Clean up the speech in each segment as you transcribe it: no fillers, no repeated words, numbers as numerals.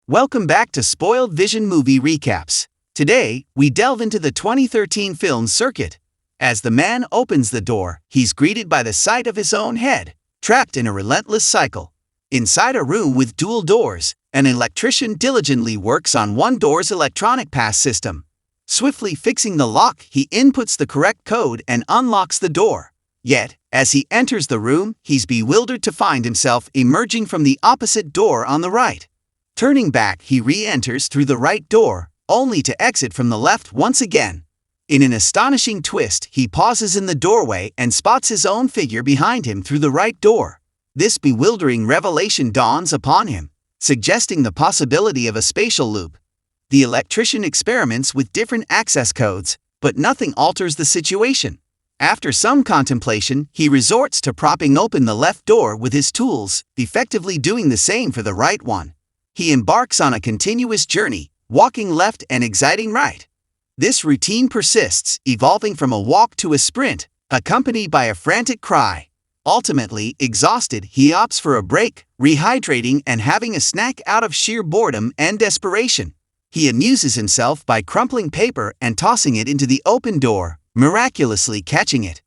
Welcome back to Spoiled Vision Movie Recaps. Today, we delve into the 2013 film Circuit. As the man opens the door, he's greeted by the sight of his own head, trapped in a relentless cycle. Inside a room with dual doors, an electrician diligently works on one door's electronic pass system. Swiftly fixing the lock, he inputs the correct code and unlocks the door. Yet, as he enters the room, he's bewildered to find himself emerging from the opposite door on the right. Turning back, he re-enters through the right door, only to exit from the left once again. In an astonishing twist, he pauses in the doorway and spots his own figure behind him through the right door. This bewildering revelation dawns upon him, suggesting the possibility of a spatial loop. The electrician experiments with different access codes, but nothing alters the situation. After some contemplation, he resorts to propping open the left door with his tools, effectively doing the same for the right one. He embarks on a continuous journey, walking left and exiting right. This routine persists, evolving from a walk to a sprint, accompanied by a frantic cry. Ultimately, exhausted, he opts for a break, rehydrating and having a snack out of sheer boredom and desperation. He amuses himself by crumpling paper and tossing it into the open door, miraculously catching it.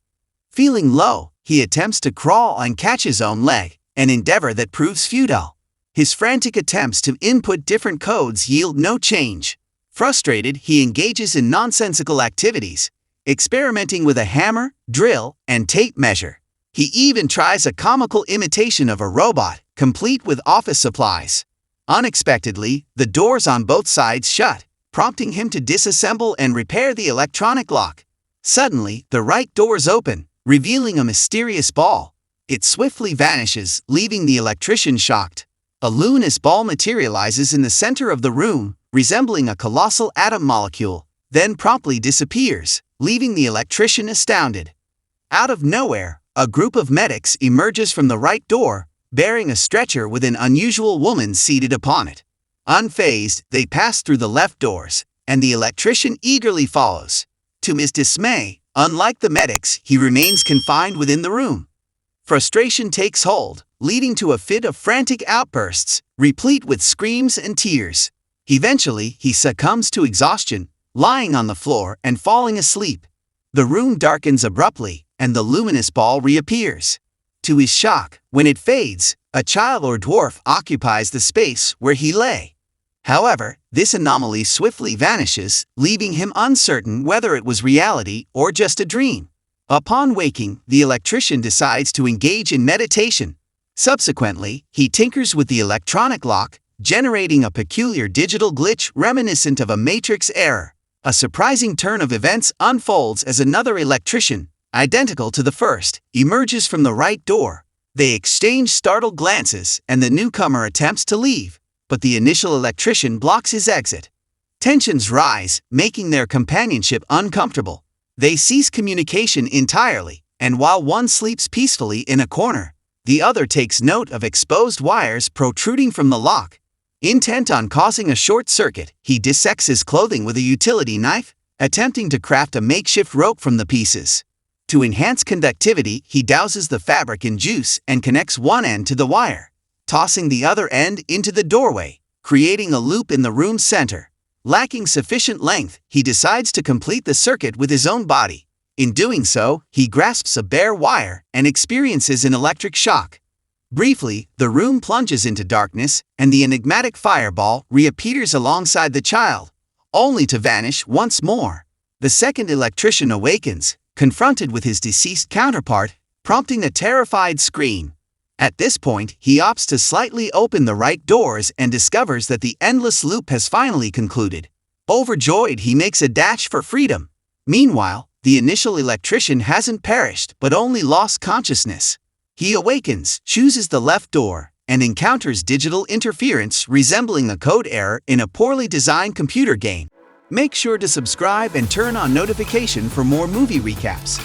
Feeling low, he attempts to crawl and catch his own leg, an endeavor that proves futile. His frantic attempts to input different codes yield no change. Frustrated, he engages in nonsensical activities, experimenting with a hammer, drill, and tape measure. He even tries a comical imitation of a robot, complete with office supplies. Unexpectedly, the doors on both sides shut, prompting him to disassemble and repair the electronic lock. Suddenly, the right doors open, revealing a mysterious ball. It swiftly vanishes, leaving the electrician shocked. A luminous ball materializes in the center of the room, resembling a colossal atom molecule, then promptly disappears, leaving the electrician astounded. Out of nowhere, a group of medics emerges from the right door, bearing a stretcher with an unusual woman seated upon it. Unfazed, they pass through the left doors, and the electrician eagerly follows. To his dismay, unlike the medics, he remains confined within the room. Frustration takes hold, leading to a fit of frantic outbursts, replete with screams and tears. Eventually, he succumbs to exhaustion, lying on the floor and falling asleep. The room darkens abruptly, and the luminous ball reappears. To his shock, when it fades, a child or dwarf occupies the space where he lay. However, this anomaly swiftly vanishes, leaving him uncertain whether it was reality or just a dream. Upon waking, the electrician decides to engage in meditation. Subsequently, he tinkers with the electronic lock, generating a peculiar digital glitch reminiscent of a matrix error. A surprising turn of events unfolds as another electrician, identical to the first, emerges from the right door. They exchange startled glances, and the newcomer attempts to leave, but the initial electrician blocks his exit. Tensions rise, making their companionship uncomfortable. They cease communication entirely, and while one sleeps peacefully in a corner, the other takes note of exposed wires protruding from the lock. Intent on causing a short circuit, he dissects his clothing with a utility knife, attempting to craft a makeshift rope from the pieces. To enhance conductivity, he douses the fabric in juice and connects one end to the wire, tossing the other end into the doorway, creating a loop in the room's center. Lacking sufficient length, he decides to complete the circuit with his own body. In doing so, he grasps a bare wire and experiences an electric shock. Briefly, the room plunges into darkness, and the enigmatic fireball reappears alongside the child, only to vanish once more. The second electrician awakens, confronted with his deceased counterpart, prompting a terrified scream. At this point, he opts to slightly open the right doors and discovers that the endless loop has finally concluded. Overjoyed, he makes a dash for freedom. Meanwhile, the initial electrician hasn't perished but only lost consciousness. He awakens, chooses the left door, and encounters digital interference resembling a code error in a poorly designed computer game. Make sure to subscribe and turn on notification for more movie recaps.